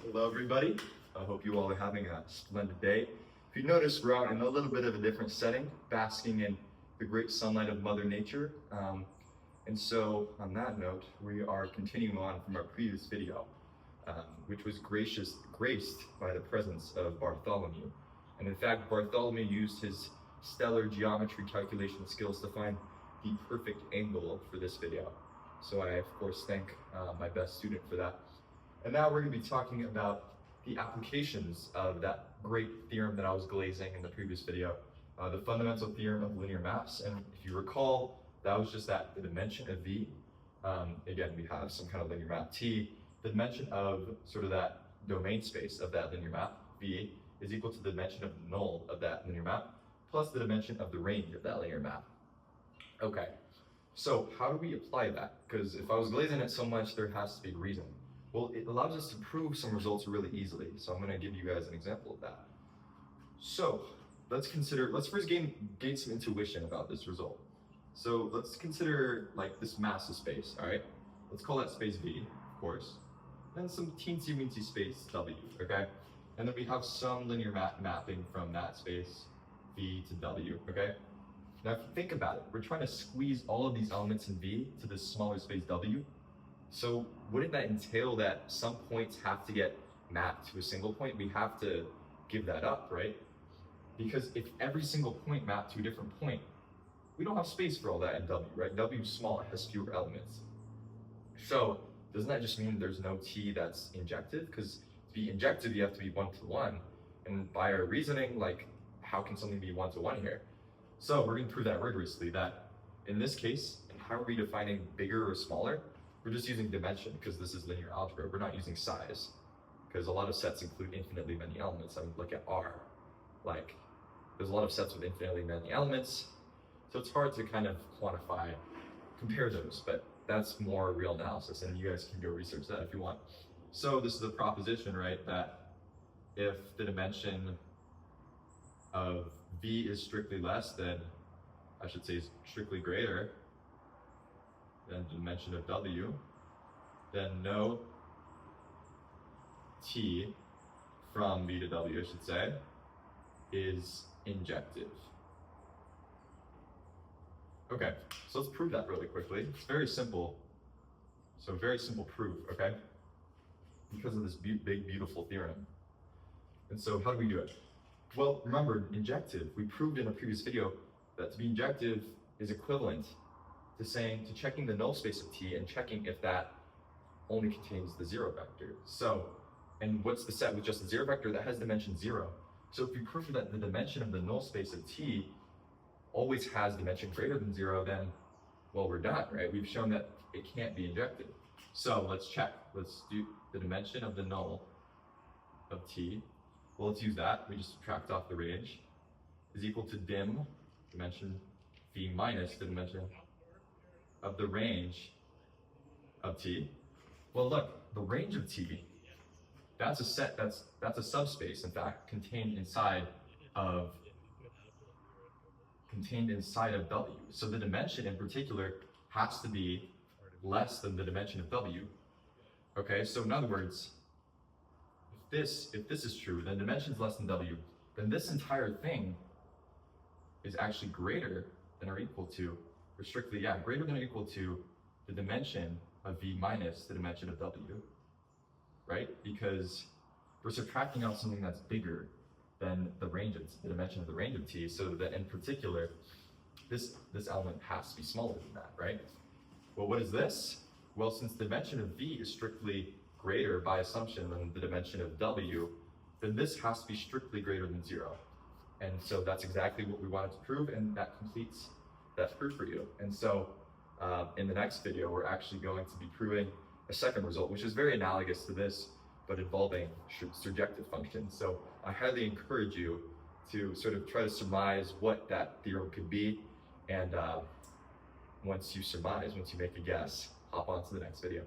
Hello everybody, I hope you all are having a splendid day. If you notice, we're out in a little bit of a different setting, basking in the great sunlight of Mother Nature. And so on that note, we are continuing on from our previous video, which was graced by the presence of Bartholomew. And in fact, Bartholomew used his stellar geometry calculation skills to find the perfect angle for this video. So I, of course, thank my best student for that. And now we're going to be talking about the applications of that great theorem that I was glazing in the previous video, the fundamental theorem of linear maps. And if you recall, that was just that the dimension of V, again, we have some kind of linear map T, the dimension of sort of that domain space of that linear map, V, is equal to the dimension of the null of that linear map, plus the dimension of the range of that linear map. Okay, so how do we apply that? Because if I was glazing it so much, there has to be a reason. Well, it allows us to prove some results really easily. So I'm gonna give you guys an example of that. So let's first gain some intuition about this result. So let's consider like this massive space, all right? Let's call that space V, of course. Then some teensy-weensy space W, okay? And then we have some linear mapping from that space V to W, okay? Now if you think about it, we're trying to squeeze all of these elements in V to this smaller space W. So wouldn't that entail that some points have to get mapped to a single point? We have to give that up, right? Because if every single point mapped to a different point, we don't have space for all that in W, right? W is small, it has fewer elements. So doesn't that just mean there's no T that's injective? Because to be injective, you have to be one-to-one. And by our reasoning, like, how can something be one-to-one here? So we're gonna prove that rigorously, that in this case, and how are we defining bigger or smaller? We're just using dimension because this is linear algebra. We're not using size because a lot of sets include infinitely many elements. I mean, look at R. Like, there's a lot of sets with infinitely many elements. So it's hard to kind of compare those, but that's more real analysis and you guys can go research that if you want. So this is a proposition, right, that if the dimension of V is strictly less than, I should say strictly greater than the dimension of W, then no T from V to W, I should say, is injective. Okay, so let's prove that really quickly. It's very simple. So very simple proof, okay? Because of this big, beautiful theorem. And so how do we do it? Well, remember, injective, we proved in a previous video that to be injective is equivalent to checking the null space of T and checking if that only contains the zero vector. So, and what's the set with just the zero vector? That has dimension 0. So if we prove that the dimension of the null space of T always has dimension greater than 0, then, well, we're done, right? We've shown that it can't be injected. So let's check. Let's do the dimension of the null of T. Well, let's use that. We just subtract off the range is equal to dimension V minus the dimension of the range of T. Well, look, the range of T, that's a set, that's a subspace, in fact, contained inside of W. So the dimension in particular has to be less than the dimension of W. Okay, so in other words, if this is true, then dimension is less than W, then this entire thing is actually greater than or equal to, or strictly, yeah, greater than or equal to the dimension of V minus the dimension of W, right? Because we're subtracting out something that's bigger than the dimension of the range of T, so that in particular, this element has to be smaller than that, right? Well, what is this? Well, since the dimension of V is strictly greater by assumption than the dimension of W, then this has to be strictly greater than 0. And so that's exactly what we wanted to prove, and that completes that proof for you. And so in the next video, we're actually going to be proving a second result, which is very analogous to this, but involving surjective functions. So I highly encourage you to sort of try to surmise what that theorem could be. And once you make a guess, hop on to the next video.